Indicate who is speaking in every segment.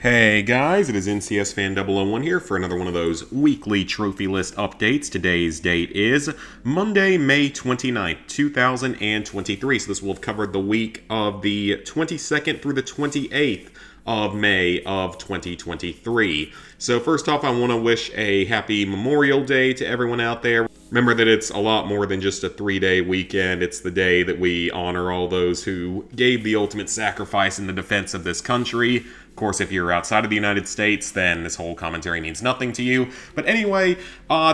Speaker 1: Hey guys, it is NCS Fan 001 here for another one of those weekly trophy list updates. Today's date is Monday, May 29th, 2023. So this will have covered the week of the 22nd through the 28th of May of 2023. So first off, I want to wish a happy Memorial Day to everyone out there. Remember that it's a lot more than just a 3-day weekend. It's the day that we honor all those who gave the ultimate sacrifice in the defense of this country. Of course, if you're outside of the United States, then this whole commentary means nothing to you. But anyway,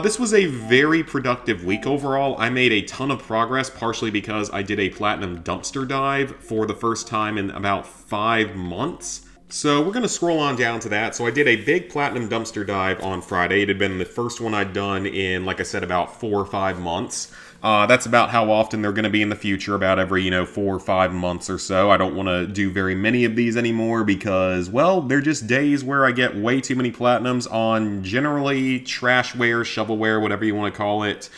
Speaker 1: this was a very productive week overall. I made a ton of progress, partially because I did a platinum dumpster dive for the first time in about 5 months. So we're going to scroll on down to that. So I did a big platinum dumpster dive on Friday. It had been the first one I'd done in, like I said, about 4 or 5 months. That's about how often they're going to be in the future, about every, 4 or 5 months or so. I don't want to do very many of these anymore because, well, they're just days where I get way too many platinums on generally trashware, shovelware, whatever you want to call it.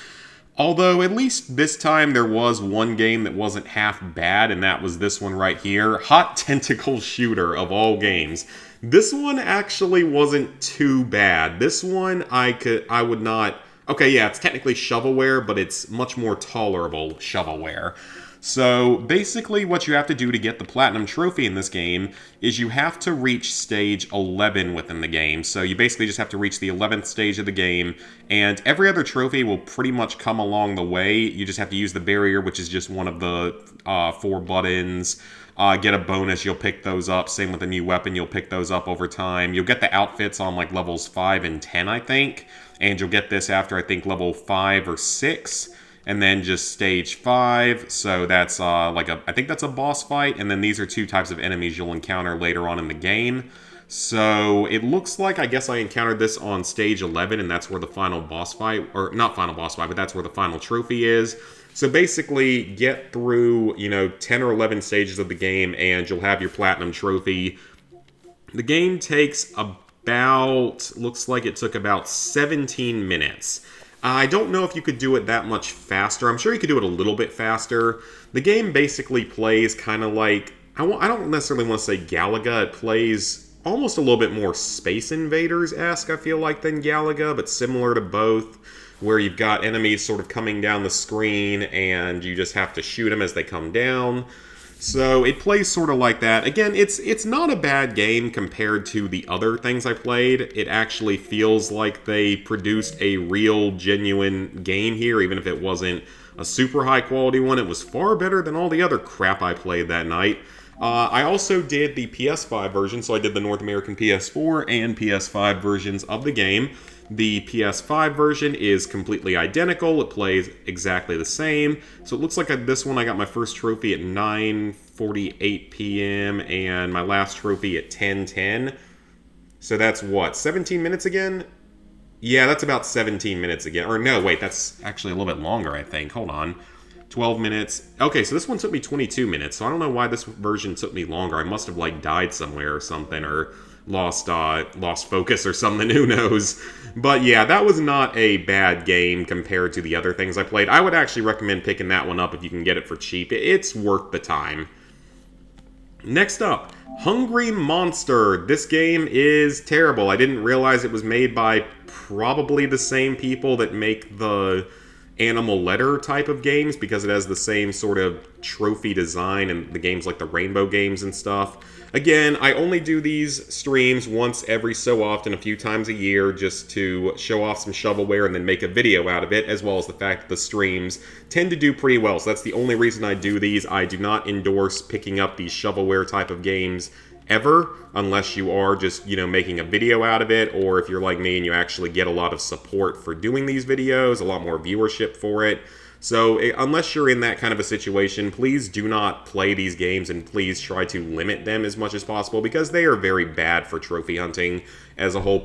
Speaker 1: Although, at least this time, there was one game that wasn't half bad, and that was this one right here. Hot Tentacle Shooter, of all games. This one actually wasn't too bad. This one, I would not... Okay, yeah, it's technically shovelware, but it's much more tolerable shovelware. So, basically, what you have to do to get the Platinum Trophy in this game is you have to reach stage 11 within the game. So, you basically just have to reach the 11th stage of the game, and every other trophy will pretty much come along the way. You just have to use the barrier, which is just one of the 4 buttons. Get a bonus, you'll pick those up. Same with a new weapon, you'll pick those up over time. You'll get the outfits on, like, levels 5 and 10, I think. And you'll get this after, I think, level 5 or 6. And then just stage 5, so that's I think that's a boss fight, and then these are 2 types of enemies you'll encounter later on in the game. So it looks like, I guess I encountered this on stage 11, and that's where the final boss fight, or not final boss fight, but that's where the final trophy is. So basically, get through, 10 or 11 stages of the game, and you'll have your Platinum Trophy. The game takes about, looks like it took about 17 minutes. I don't know if you could do it that much faster. I'm sure you could do it a little bit faster. The game basically plays kind of like... I don't necessarily want to say Galaga. It plays almost a little bit more Space Invaders-esque, I feel like, than Galaga, but similar to both, where you've got enemies sort of coming down the screen, and you just have to shoot them as they come down. So it plays sort of like that. Again, it's not a bad game compared to the other things I played. It actually feels like they produced a real, genuine game here, even if it wasn't a super high quality one. It was far better than all the other crap I played that night. I also did the PS5 version, so I did the North American PS4 and PS5 versions of the game. The PS5 version is completely identical. It plays exactly the same. So it looks like this one I got my first trophy at 9:48 p.m. and my last trophy at 10:10. So that's what, 17 minutes again? Yeah, that's about 17 minutes again. Or no, wait, that's actually a little bit longer, I think. Hold on. 12 minutes. Okay, so this one took me 22 minutes. So I don't know why this version took me longer. I must have, died somewhere or something, or lost focus or something, who knows. But yeah, that was not a bad game compared to the other things I played. I would actually recommend picking that one up if you can get it for cheap. It's worth the time. Next up, Hungry Monster. This game is terrible. I didn't realize it was made by probably the same people that make the Animal Letter type of games, because it has the same sort of trophy design and the games like the Rainbow games and stuff. Again, I only do these streams once every so often, a few times a year, just to show off some shovelware and then make a video out of it, as well as the fact that the streams tend to do pretty well. So that's the only reason I do these. I do not endorse picking up these shovelware type of games ever, unless you are just, making a video out of it, or if you're like me and you actually get a lot of support for doing these videos, a lot more viewership for it. So unless you're in that kind of a situation, please do not play these games, and please try to limit them as much as possible, because they are very bad for trophy hunting as a whole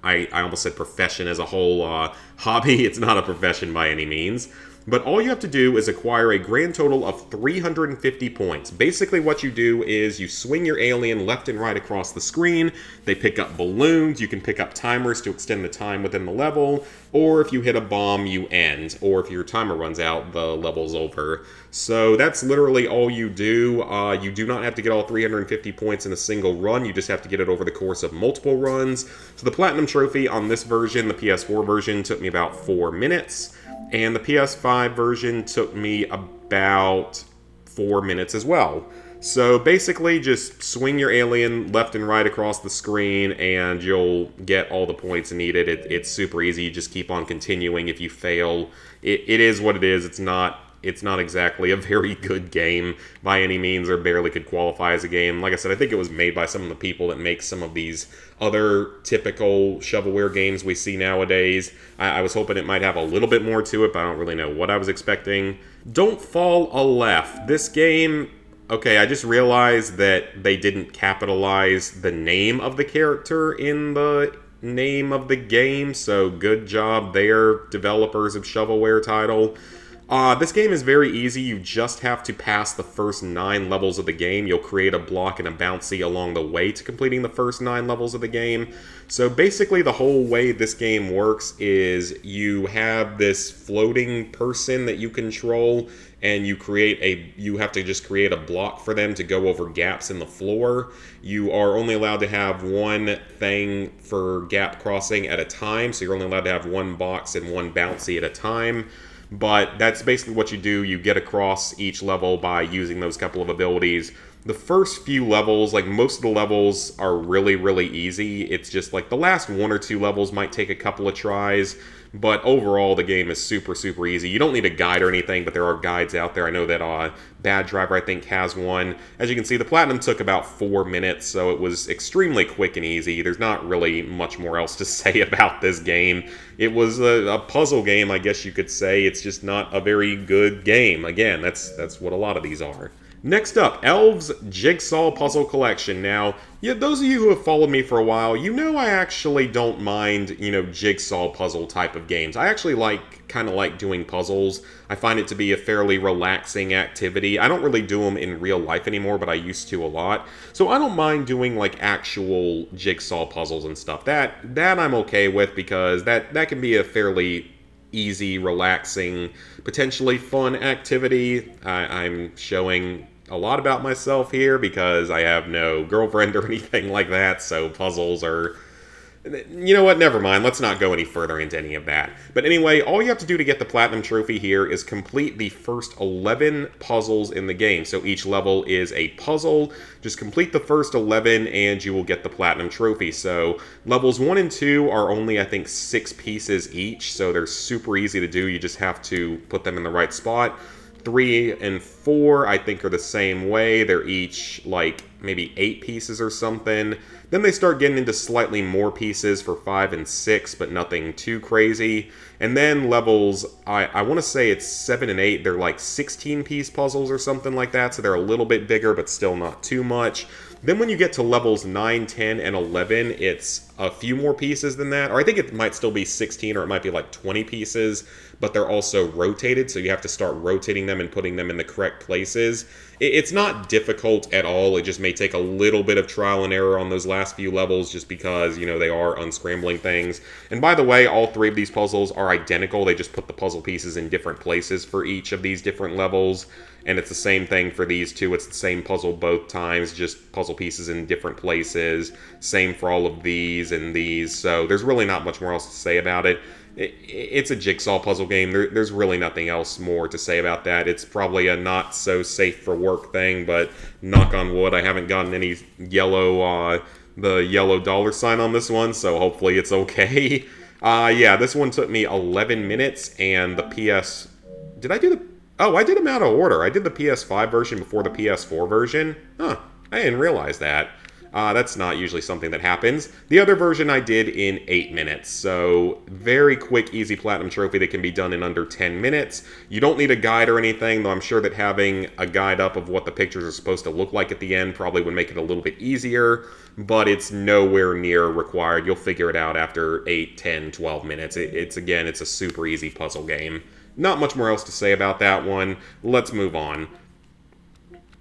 Speaker 1: I almost said profession, as a whole hobby. It's not a profession by any means. But all you have to do is acquire a grand total of 350 points. Basically what you do is you swing your alien left and right across the screen. They pick up balloons. You can pick up timers to extend the time within the level. Or if you hit a bomb, you end. Or if your timer runs out, the level's over. So that's literally all you do. You do not have to get all 350 points in a single run. You just have to get it over the course of multiple runs. So the Platinum Trophy on this version, the PS4 version, took me about 4 minutes. And the PS5 version took me about 4 minutes as well. So basically, just swing your alien left and right across the screen, and you'll get all the points needed. It's super easy. You just keep on continuing. If you fail, it is what it is. It's not exactly a very good game by any means, or barely could qualify as a game. Like I said, I think it was made by some of the people that make some of these other typical shovelware games we see nowadays. I was hoping it might have a little bit more to it, but I don't really know what I was expecting. Don't Fall Aleph. This game... Okay, I just realized that they didn't capitalize the name of the character in the name of the game, so good job there, developers of shovelware title. This game is very easy. You just have to pass the first 9 levels of the game. You'll create a block and a bouncy along the way to completing the first 9 levels of the game. So basically the whole way this game works is you have this floating person that you control, and you have to just create a block for them to go over gaps in the floor. You are only allowed to have one thing for gap crossing at a time, so you're only allowed to have one box and one bouncy at a time. But that's basically what you do. You get across each level by using those couple of abilities. The first few levels, like most of the levels, are really, really easy. It's just like the last 1 or 2 levels might take a couple of tries. But overall, the game is super, super easy. You don't need a guide or anything, but there are guides out there. I know that Bad Driver, I think, has one. As you can see, the Platinum took about 4 minutes, so it was extremely quick and easy. There's not really much more else to say about this game. It was a puzzle game, I guess you could say. It's just not a very good game. Again, that's what a lot of these are. Next up, Elves Jigsaw Puzzle Collection. Now, those of you who have followed me for a while, you know I actually don't mind, jigsaw puzzle type of games. I actually kind of like doing puzzles. I find it to be a fairly relaxing activity. I don't really do them in real life anymore, but I used to a lot. So I don't mind doing actual jigsaw puzzles and stuff. That I'm okay with, because that can be a fairly easy, relaxing, potentially fun activity. I'm showing a lot about myself here because I have no girlfriend or anything like that, so puzzles are... You know what? Never mind. Let's not go any further into any of that. But anyway, all you have to do to get the Platinum Trophy here is complete the first 11 puzzles in the game. So each level is a puzzle. Just complete the first 11 and you will get the Platinum Trophy. So levels 1 and 2 are only, I think, 6 pieces each. So they're super easy to do. You just have to put them in the right spot. 3 and 4, I think, are the same way. They're each, maybe 8 pieces or something. Then they start getting into slightly more pieces for 5 and 6, but nothing too crazy. And then levels, I want to say it's 7 and 8, they're 16-piece puzzles or something like that, so they're a little bit bigger, but still not too much. Then when you get to levels 9, 10, and 11, it's a few more pieces than that. Or I think it might still be 16, or it might be 20 pieces, but they're also rotated, so you have to start rotating them and putting them in the correct places. It's not difficult at all. It just may take a little bit of trial and error on those last few levels, just because, they are unscrambling things. And by the way, all 3 of these puzzles are identical. They just put the puzzle pieces in different places for each of these different levels. And it's the same thing for these 2. It's the same puzzle both times, just puzzle pieces in different places. Same for all of these and these. So there's really not much more else to say about it. It's a jigsaw puzzle game. There's really nothing else more to say about that. It's probably a not so safe for work thing, but knock on wood, I haven't gotten any the yellow dollar sign on this one, so hopefully it's okay. Yeah, this one took me 11 minutes, and the PS... Did I do the... Oh, I did them out of order. I did the PS5 version before the PS4 version. Huh, I didn't realize that. That's not usually something that happens. The other version I did in 8 minutes. So very quick, easy Platinum Trophy that can be done in under 10 minutes. You don't need a guide or anything, though I'm sure that having a guide up of what the pictures are supposed to look like at the end probably would make it a little bit easier, but it's nowhere near required. You'll figure it out after 8, 10, 12 minutes. It's a super easy puzzle game. not much more else to say about that one. Let's move on.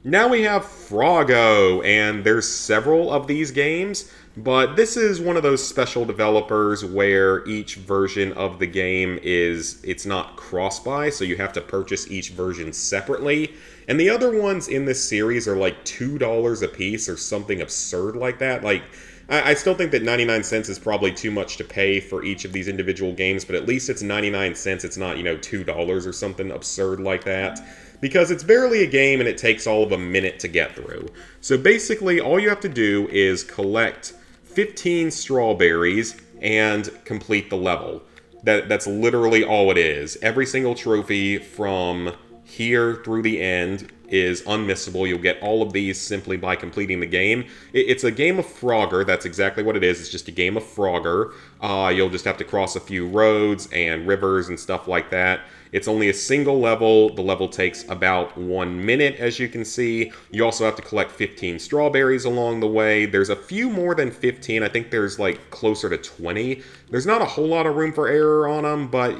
Speaker 1: Now we have Froggo, and there's several of these games, but this is one of those special developers where each version of the game it's not cross-buy, so you have to purchase each version separately. And the other ones in this series are like $2 a piece or something absurd like that. Like, I still think that 99 cents is probably too much to pay for each of these individual games, but at least it's 99 cents. It's not, $2 or something absurd like that. Because it's barely a game and it takes all of a minute to get through. So basically, all you have to do is collect 15 strawberries and complete the level. That's literally all it is. Every single trophy from here through the end is unmissable. You'll get all of these simply by completing the game. It's a game of Frogger. That's exactly what it is. It's just a game of Frogger. You'll just have to cross a few roads and rivers and stuff like that. It's only a single level. The level takes about 1 minute, as you can see. You also have to collect 15 strawberries along the way. There's a few more than 15. I think there's like closer to 20. There's not a whole lot of room for error on them, but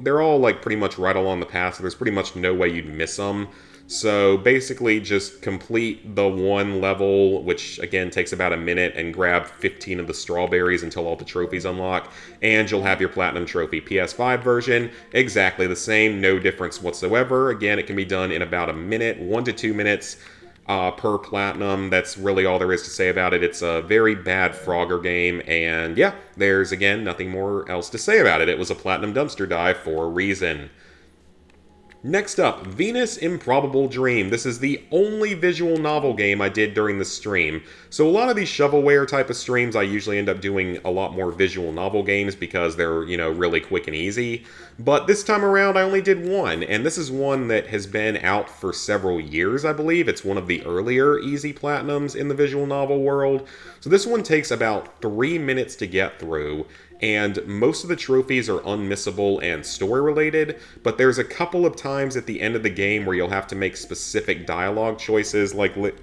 Speaker 1: they're all like pretty much right along the path, so there's pretty much no way you'd miss them. So basically just complete the one level, which again takes about a minute, and grab 15 of the strawberries until all the trophies unlock, and you'll have your Platinum Trophy. PS5 version, exactly the same, no difference whatsoever. Again, it can be done in about a minute, 1 to 2 minutes per Platinum. That's really all there is to say about it. It's a very bad Frogger game, and yeah, there's again nothing more else to say about it. It was a Platinum Dumpster Dive for a reason. Next up, Venus Improbable Dream. This is the only visual novel game I did during the stream. So a lot of these shovelware type of streams, I usually end up doing a lot more visual novel games because they're, really quick and easy. But this time around, I only did one, and this is one that has been out for several years, I believe. It's one of the earlier easy platinums in the visual novel world. So this one takes about 3 minutes to get through, and most of the trophies are unmissable and story related, but there's a couple of times at the end of the game where you'll have to make specific dialogue choices.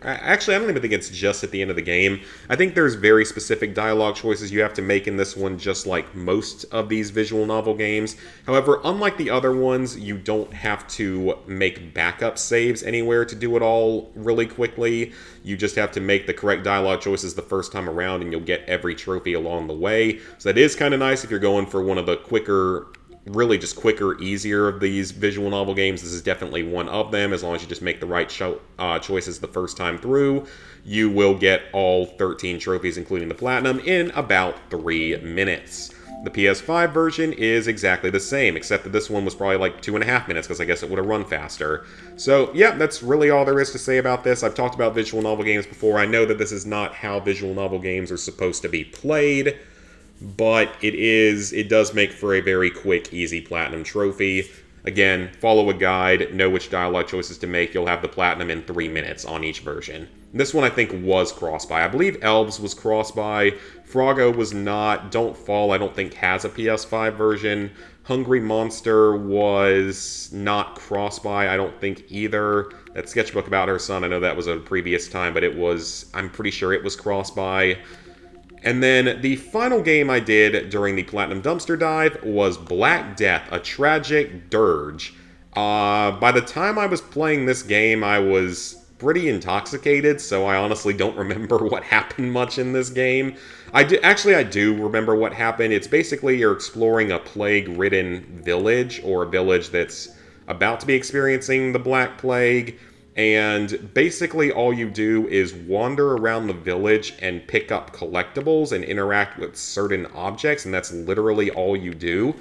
Speaker 1: Actually, I don't even think it's just at the end of the game. I think there's very specific dialogue choices you have to make in this one, just like most of these visual novel games. However, unlike the other ones, you don't have to make backup saves anywhere to do it all really quickly. You just have to make the correct dialogue choices the first time around, and you'll get every trophy along the way. So that is kind of nice if you're going for one of the quicker, easier of these visual novel games. This is definitely one of them. As long as you just make the right choices the first time through, you will get all 13 trophies, including the Platinum, in about 3 minutes. The PS5 version is exactly the same, except that this one was probably like 2.5 minutes, because I guess it would have run faster. So, yeah, that's really all there is to say about this. I've talked about visual novel games before. I know that this is not how visual novel games are supposed to be played, but it does make for a very quick, easy Platinum Trophy. Again, follow a guide, know which dialogue choices to make. You'll have the Platinum in 3 minutes on each version. This one I think was cross-buy. I believe Elves was cross-buy. Froggo was not. Don't Fall, I don't think, has a PS5 version. Hungry Monster was not cross-buy, I don't think, either. That sketchbook about her son, I know that was a previous time, but I'm pretty sure it was cross-buy. And then the final game I did during the Platinum Dumpster Dive was Black Death, a tragic dirge. By the time I was playing this game, I was pretty intoxicated, so I honestly don't remember what happened much in this game. I do remember what happened. It's basically you're exploring a plague-ridden village, or a village that's about to be experiencing the Black Plague. And basically all you do is wander around the village and pick up collectibles and interact with certain objects, and that's literally all you do.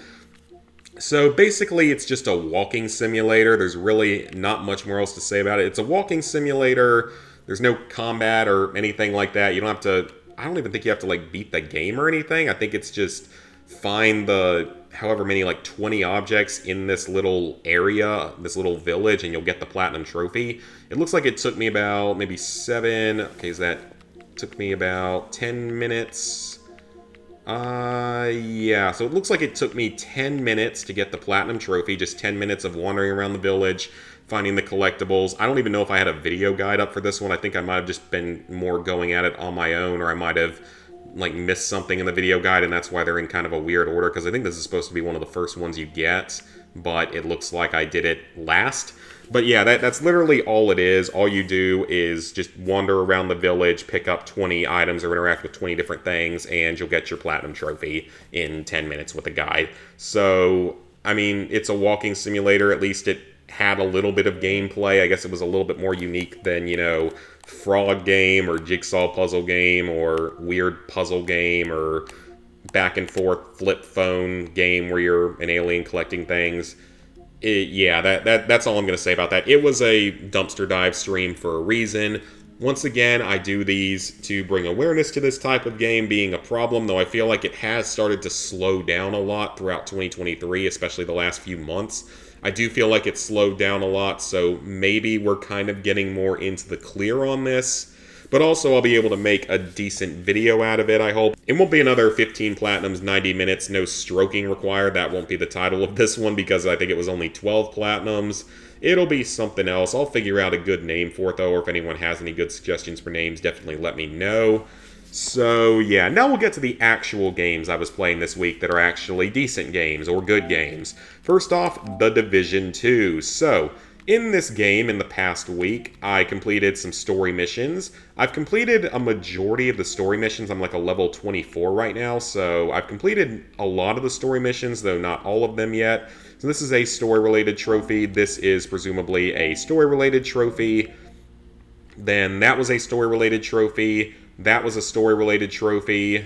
Speaker 1: So basically it's just a walking simulator. There's really not much more else to say about it. It's a walking simulator. There's no combat or anything like that. I don't even think you have to beat the game or anything. I think it's just find the however many 20 objects in this little area, this little village, and you'll get the Platinum Trophy. It looks like it took me about maybe 7, took me about 10 minutes. Yeah, so it looks like it took me 10 minutes to get the Platinum Trophy, just 10 minutes of wandering around the village, finding the collectibles. I don't even know if I had a video guide up for this one. I think I might have just been more going at it on my own, or I might have missed something in the video guide, and that's why they're in kind of a weird order, because I think this is supposed to be one of the first ones you get. but it looks like I did it last. But yeah, that's literally all it is. All you do is just wander around the village, pick up 20 items or interact with 20 different things, and you'll get your platinum trophy in 10 minutes with a guide. So, I mean, it's a walking simulator. At least it had a little bit of gameplay. I guess it was a little bit more unique than, Frog game or Jigsaw puzzle game or weird puzzle game or back and forth flip phone game where you're an alien collecting things. That's all I'm going to say about that. It was a dumpster dive stream for a reason. Once again, I do these to bring awareness to this type of game being a problem, though I feel like it has started to slow down a lot throughout 2023, especially the last few months. I do feel like it's slowed down a lot, so maybe we're kind of getting more into the clear on this. But also, I'll be able to make a decent video out of it, I hope. It won't be another 15 platinums, 90 minutes, no stroking required. That won't be the title of this one because I think it was only 12 platinums. It'll be something else. I'll figure out a good name for it, though, or if anyone has any good suggestions for names, definitely let me know. So, yeah, now we'll get to the actual games I was playing this week that are actually decent games or good games. First off, The Division 2. So, in this game, in the past week, I completed some story missions. I've completed a majority of the story missions. I'm like a level 24 right now, so I've completed a lot of the story missions, though not all of them yet. So this is a story-related trophy. This is presumably a story-related trophy. Then that was a story-related trophy. That was a story-related trophy.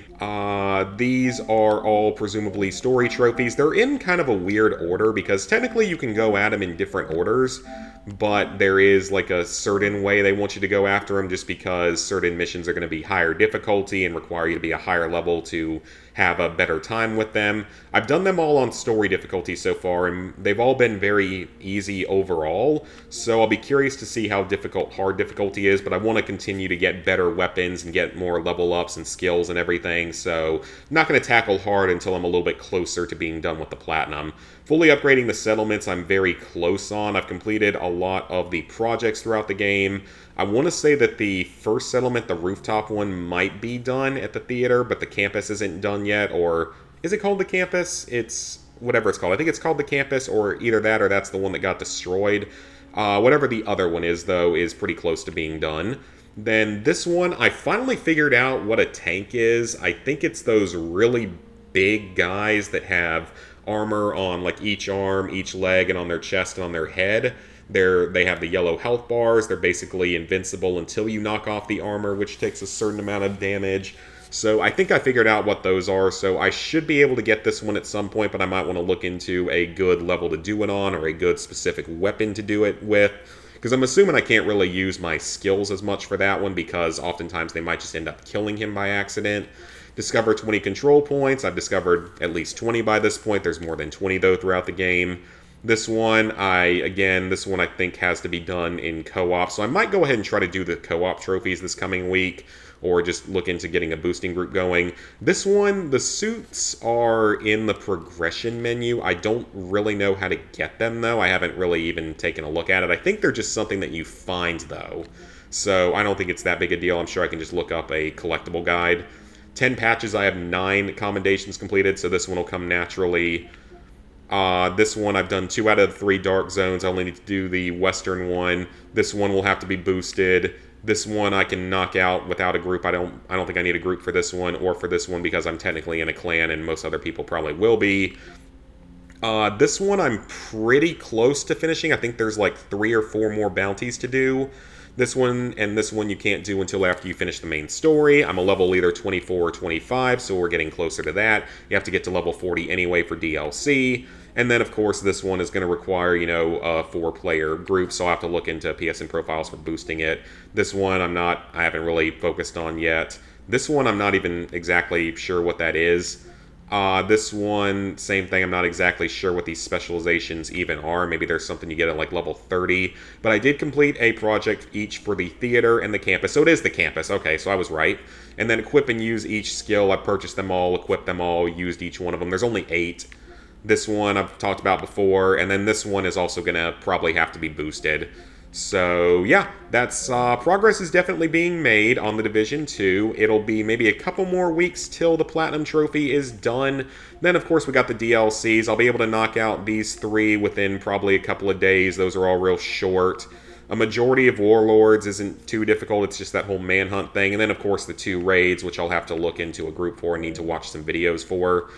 Speaker 1: These are all presumably story trophies. They're in kind of a weird order because technically you can go at them in different orders, but there is like a certain way they want you to go after them just because certain missions are going to be higher difficulty and require you to be a higher level to have a better time with them. I've done them all on story difficulty so far, and they've all been very easy overall, so I'll be curious to see how difficult hard difficulty is, but I want to continue to get better weapons and get more level ups and skills and everything, so I'm not going to tackle hard until I'm a little bit closer to being done with the platinum. Fully upgrading the settlements I'm very close on. I've completed a lot of the projects throughout the game. I want to say that the first settlement, the rooftop one, might be done at the theater, but the campus isn't done yet, or is it called the campus? It's whatever it's called. I think it's called the campus, or either that or that's the one that got destroyed. Whatever the other one is, though, is pretty close to being done. Then this one, I finally figured out what a tank is. I think it's those really big guys that have armor on like each arm, each leg, and on their chest and on their head. They have the yellow health bars. They're basically invincible until you knock off the armor, which takes a certain amount of damage. So I think I figured out what those are, so I should be able to get this one at some point, but I might want to look into a good level to do it on or a good specific weapon to do it with. Because I'm assuming I can't really use my skills as much for that one because oftentimes they might just end up killing him by accident. Discover 20 control points. I've discovered at least 20 by this point. There's more than 20 though throughout the game. This one I think has to be done in co-op. So I might go ahead and try to do the co-op trophies this coming week or just look into getting a boosting group going. This one, the suits are in the progression menu. I don't really know how to get them though. I haven't really even taken a look at it. I think they're just something that you find though. So I don't think it's that big a deal. I'm sure I can just look up a collectible guide. 10 patches, I have 9 commendations completed, so this one will come naturally. This one, I've done 2 out of the 3 dark zones. I only need to do the western one. This one will have to be boosted. This one I can knock out without a group. I don't think I need a group for this one or for this one because I'm technically in a clan and most other people probably will be. This one I'm pretty close to finishing. I think there's like 3 or 4 more bounties to do. This one and this one you can't do until after you finish the main story. I'm a level either 24 or 25, so we're getting closer to that. You have to get to level 40 anyway for DLC. And then, of course, this one is going to require, a 4-player group, so I'll have to look into PSN profiles for boosting it. This one I haven't really focused on yet. This one I'm not even exactly sure what that is. This one, same thing, I'm not exactly sure what these specializations even are. Maybe there's something you get at like level 30. But I did complete a project each for the theater and the campus. So it is the campus. Okay, so I was right. And then equip and use each skill. I purchased them all, equipped them all, used each one of them. There's only 8. This one I've talked about before. And then this one is also going to probably have to be boosted. So yeah, that's progress is definitely being made on the Division 2. It'll be maybe a couple more weeks till the Platinum Trophy is done. Then of course we got the DLCs. I'll be able to knock out these 3 within probably a couple of days. Those are all real short. A majority of Warlords isn't too difficult. It's just that whole manhunt thing. And then of course the 2 raids, which I'll have to look into a group for and need to watch some videos for.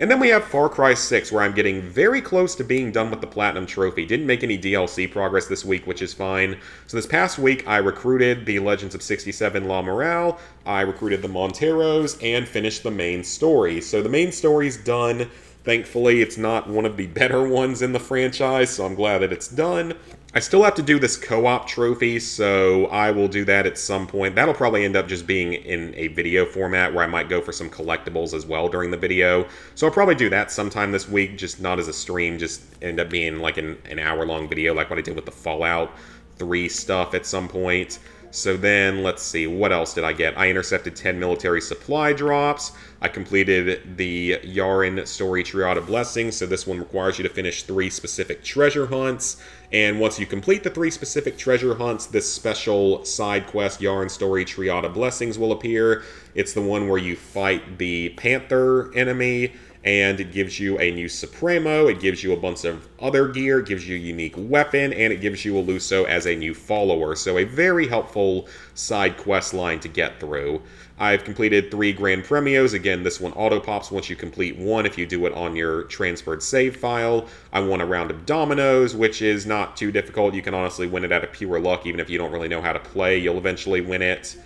Speaker 1: And then we have Far Cry 6, where I'm getting very close to being done with the Platinum Trophy. Didn't make any DLC progress this week, which is fine. So this past week, I recruited the Legends of 67 La Morale, I recruited the Monteros, and finished the main story. So the main story's done. Thankfully, it's not one of the better ones in the franchise, so I'm glad that it's done. I still have to do this co-op trophy, so I will do that at some point. That'll probably end up just being in a video format where I might go for some collectibles as well during the video. So I'll probably do that sometime this week, just not as a stream, just end up being like an hour-long video like what I did with the Fallout 3 stuff at some point. So then, let's see, what else did I get? I intercepted 10 military supply drops. I completed the Yaren story Triad of Blessings, so this one requires you to finish 3 specific treasure hunts. And once you complete the 3 specific treasure hunts, this special side quest, Yaren story Triad of Blessings, will appear. It's the one where you fight the Panther enemy, and it gives you a new Supremo, it gives you a bunch of other gear, it gives you a unique weapon, and it gives you a Luso as a new follower. So a very helpful side quest line to get through. I've completed 3 Grand Premios. Again, this one auto-pops once you complete 1 if you do it on your transferred save file. I won a round of Dominoes, which is not too difficult. You can honestly win it out of pure luck. Even if you don't really know how to play, you'll eventually win it.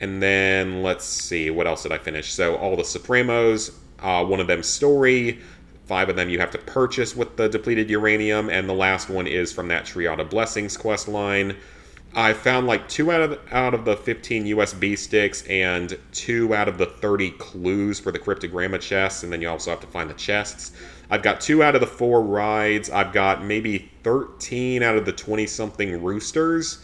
Speaker 1: And then, let's see, what else did I finish? So, all the Supremos, one of them story, 5 of them you have to purchase with the depleted uranium, and the last one is from that Triad of Blessings quest line. I found like 2 out of the 15 USB sticks and 2 out of the 30 clues for the cryptogramma chests, and then you also have to find the chests. I've got 2 out of the 4 rides. I've got maybe 13 out of the 20-something roosters.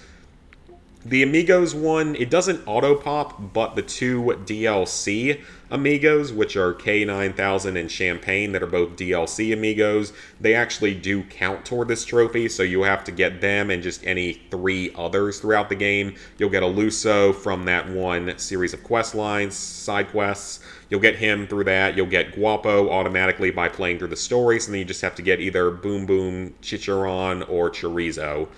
Speaker 1: The Amigos one, it doesn't auto-pop, but the 2 DLC Amigos, which are K9000 and Champagne, that are both DLC Amigos, they actually do count toward this trophy, so you have to get them and just any 3 others throughout the game. You'll get a Luso from that one series of quest lines, side quests. You'll get him through that. You'll get Guapo automatically by playing through the story, so then you just have to get either Boom Boom, Chicharon, or Chorizo.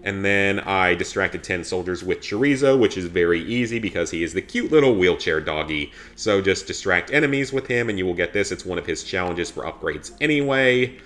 Speaker 1: And then I distracted 10 soldiers with Chorizo, which is very easy because he is the cute little wheelchair doggy. So just distract enemies with him and you will get this. It's one of his challenges for upgrades anyway.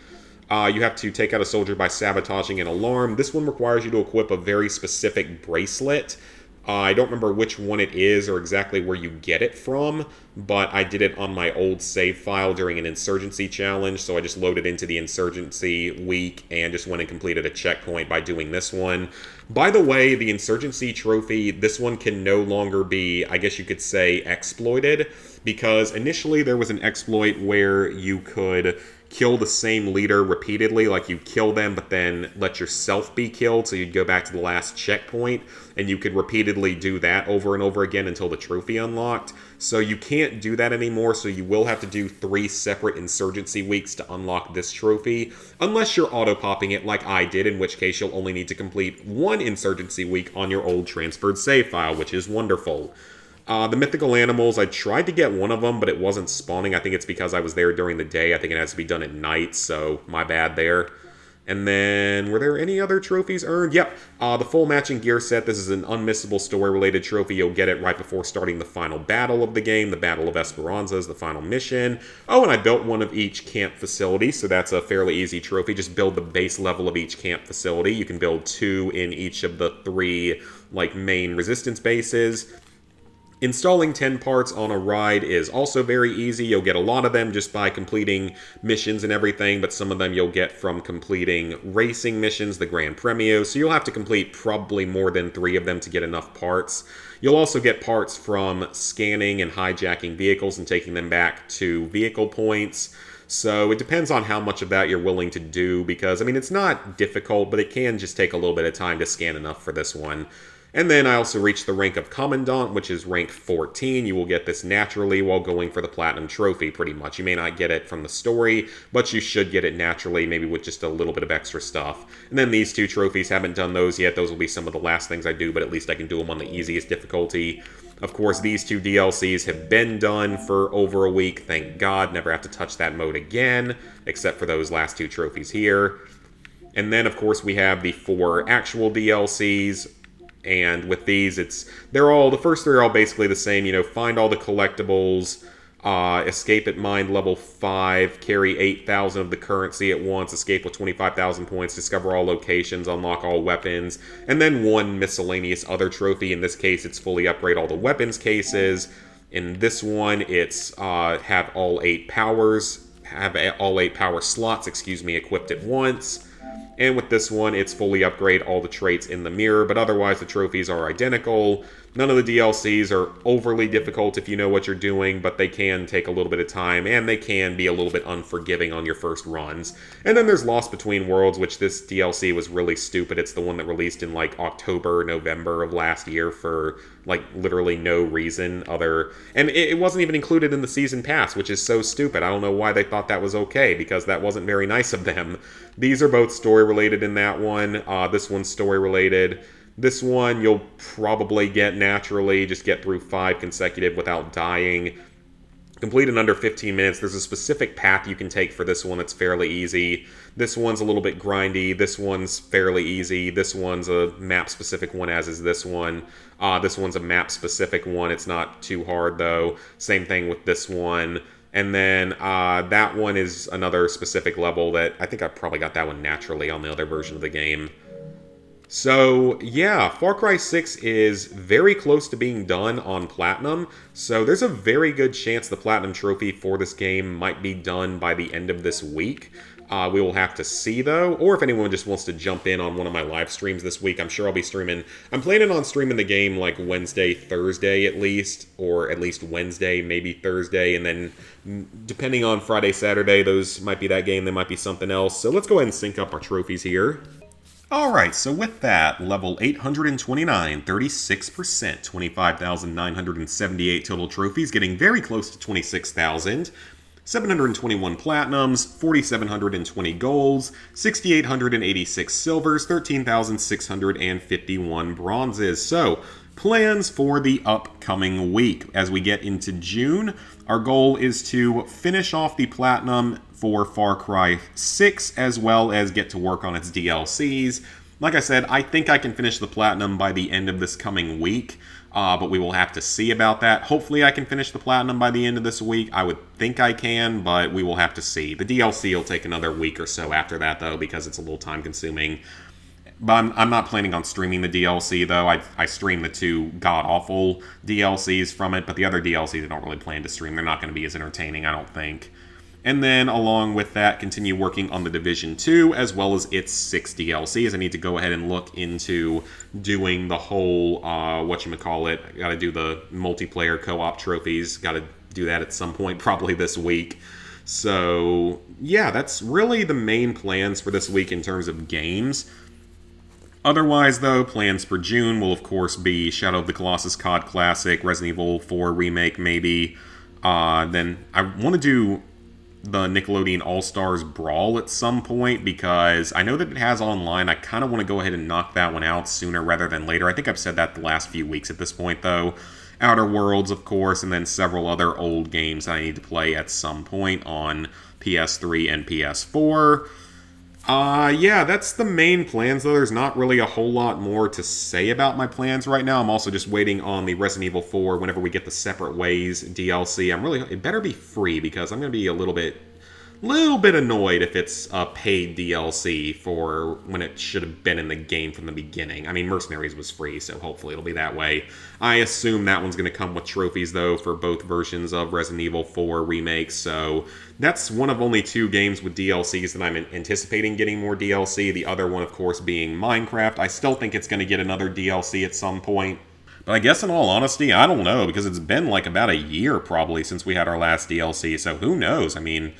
Speaker 1: You have to take out a soldier by sabotaging an alarm. This one requires you to equip a very specific bracelet. I don't remember which one it is or exactly where you get it from, but I did it on my old save file during an Insurgency challenge, so I just loaded into the Insurgency week and just went and completed a checkpoint by doing this one. By the way, the Insurgency trophy, this one can no longer be, I guess you could say, exploited, because initially there was an exploit where you could kill the same leader repeatedly, like you kill them but then let yourself be killed, so you'd go back to the last checkpoint and you could repeatedly do that over and over again until the trophy unlocked. So you can't do that anymore, so you will have to do 3 separate Insurgency weeks to unlock this trophy, unless you're auto-popping it like I did, in which case you'll only need to complete 1 Insurgency week on your old transferred save file, which is wonderful. The mythical animals, I tried to get one of them, but it wasn't spawning. I think it's because I was there during the day. I think it has to be done at night, so my bad there. And then, were there any other trophies earned? Yep, the full matching gear set. This is an unmissable story-related trophy. You'll get it right before starting the final battle of the game. The Battle of Esperanza is the final mission. Oh, and I built one of each camp facility, so that's a fairly easy trophy. Just build the base level of each camp facility. You can build 2 in each of the 3, main resistance bases. Installing 10 parts on a ride is also very easy. You'll get a lot of them just by completing missions and everything, but some of them you'll get from completing racing missions, the Grand Premio, so you'll have to complete probably more than 3 of them to get enough parts. You'll also get parts from scanning and hijacking vehicles and taking them back to vehicle points. So it depends on how much of that you're willing to do, because, it's not difficult, but it can just take a little bit of time to scan enough for this one. And then I also reached the rank of Commandant, which is rank 14. You will get this naturally while going for the Platinum Trophy, pretty much. You may not get it from the story, but you should get it naturally, maybe with just a little bit of extra stuff. And then these 2 trophies, haven't done those yet. Those will be some of the last things I do, but at least I can do them on the easiest difficulty. Of course, these 2 DLCs have been done for over a week. Thank God, never have to touch that mode again, except for those last 2 trophies here. And then, of course, we have the 4 actual DLCs. And with these, the first 3 are all basically the same. Find all the collectibles, escape at mine level 5, carry 8,000 of the currency at once, escape with 25,000 points, discover all locations, unlock all weapons, and then 1 miscellaneous other trophy. In this case, it's fully upgrade all the weapons cases. In this one, it's have all 8 power slots, equipped at once. And with this one, it's fully upgrade all the traits in the mirror, but otherwise the trophies are identical. None of the DLCs are overly difficult if you know what you're doing, but they can take a little bit of time, and they can be a little bit unforgiving on your first runs. And then there's Lost Between Worlds, which this DLC was really stupid. It's the one that released in October, November of last year for literally no reason and it wasn't even included in the season pass, which is so stupid. I don't know why they thought that was okay, because that wasn't very nice of them. These are both story related in that one. This one's story related. This one you'll probably get naturally, just get through 5 consecutive without dying. Complete in under 15 minutes. There's a specific path you can take for this one that's fairly easy. This one's a little bit grindy. This one's fairly easy. This one's a map-specific one, as is this one. This one's a map-specific one. It's not too hard, though. Same thing with this one. And then that one is another specific level that I think I probably got that one naturally on the other version of the game. So, yeah, Far Cry 6 is very close to being done on Platinum, so there's a very good chance the Platinum Trophy for this game might be done by the end of this week. We will have to see, though, or if anyone just wants to jump in on one of my live streams this week, I'm sure I'll be streaming. I'm planning on streaming the game Wednesday, Thursday at least, or at least Wednesday, maybe Thursday, and then depending on Friday, Saturday, those might be that game, they might be something else. So let's go ahead and sync up our trophies here. Alright, so with that, level 829, 36%, 25,978 total trophies, getting very close to 26,000. 721 platinums, 4,720 golds, 6,886 silvers, 13,651 bronzes. So, plans for the upcoming week. As we get into June, our goal is to finish off the platinum for Far Cry 6, as well as get to work on its DLCs. Like I said, I think I can finish the platinum by the end of this coming week, but we will have to see about that. Hopefully I can finish the platinum by the end of this week. I would think I can, but we will have to see. The DLC will take another week or so after that, though, because it's a little time-consuming. But I'm not planning on streaming the DLC, though. I stream the 2 god-awful DLCs from it, but the other DLCs I don't really plan to stream. They're not going to be as entertaining, I don't think. And then, along with that, continue working on The Division 2, as well as its 6 DLCs. I need to go ahead and look into doing the whole, whatchamacallit, gotta do the multiplayer co-op trophies, gotta do that at some point, probably this week. So, yeah, that's really the main plans for this week in terms of games. Otherwise, though, plans for June will, of course, be Shadow of the Colossus COD Classic, Resident Evil 4 Remake, maybe. Then I want to do the Nickelodeon All-Stars Brawl at some point, because I know that it has online. I kind of want to go ahead and knock that one out sooner rather than later. I think I've said that the last few weeks at this point, though. Outer Worlds, of course, and then several other old games I need to play at some point on PS3 and PS4. Yeah, that's the main plans, though. There's not really a whole lot more to say about my plans right now. I'm also just waiting on the Resident Evil 4 whenever we get the Separate Ways DLC. It better be free, because I'm going to be a little bit annoyed if it's a paid DLC for when it should have been in the game from the beginning. I mean, Mercenaries was free, so hopefully it'll be that way. I assume that one's going to come with trophies, though, for both versions of Resident Evil 4 Remake, so that's one of only 2 games with DLCs that I'm anticipating getting more DLC. The other one, of course, being Minecraft. I still think it's going to get another DLC at some point. But I guess in all honesty, I don't know, because it's been about a year probably since we had our last DLC, so who knows? I mean,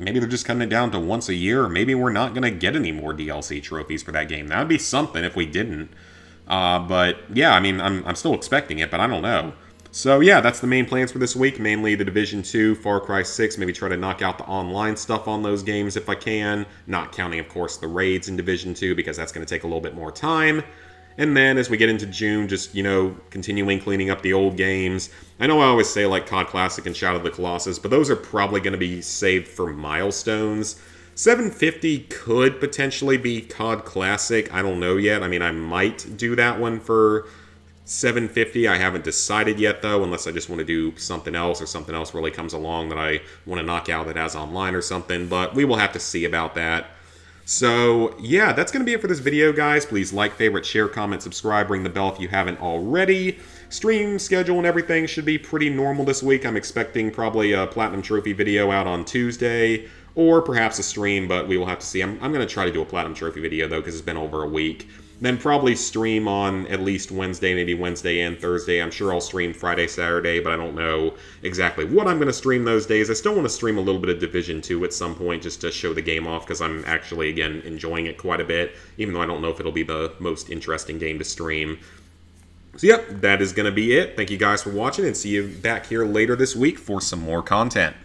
Speaker 1: maybe they're just cutting it down to once a year, or maybe we're not going to get any more DLC trophies for that game. That would be something if we didn't. But yeah, I mean, I'm still expecting it, but I don't know. So yeah, that's the main plans for this week. Mainly the Division 2, Far Cry 6, maybe try to knock out the online stuff on those games if I can. Not counting, of course, the raids in Division 2 because that's going to take a little bit more time. And then as we get into June, just, continuing cleaning up the old games. I know I always say like COD Classic and Shadow of the Colossus, but those are probably going to be saved for milestones. 750 could potentially be COD Classic. I don't know yet. I mean, I might do that one for 750. I haven't decided yet, though, unless I just want to do something else or something else really comes along that I want to knock out that has online or something. But we will have to see about that. So, yeah, that's going to be it for this video, guys. Please like, favorite, share, comment, subscribe, ring the bell if you haven't already. Stream schedule and everything should be pretty normal this week. I'm expecting probably a Platinum Trophy video out on Tuesday, or perhaps a stream, but we will have to see. I'm going to try to do a Platinum Trophy video, though, because it's been over a week. Then probably stream on at least Wednesday, maybe Wednesday and Thursday. I'm sure I'll stream Friday, Saturday, but I don't know exactly what I'm going to stream those days. I still want to stream a little bit of Division 2 at some point just to show the game off because I'm actually, again, enjoying it quite a bit, even though I don't know if it'll be the most interesting game to stream. So, yep, that is going to be it. Thank you guys for watching, and see you back here later this week for some more content.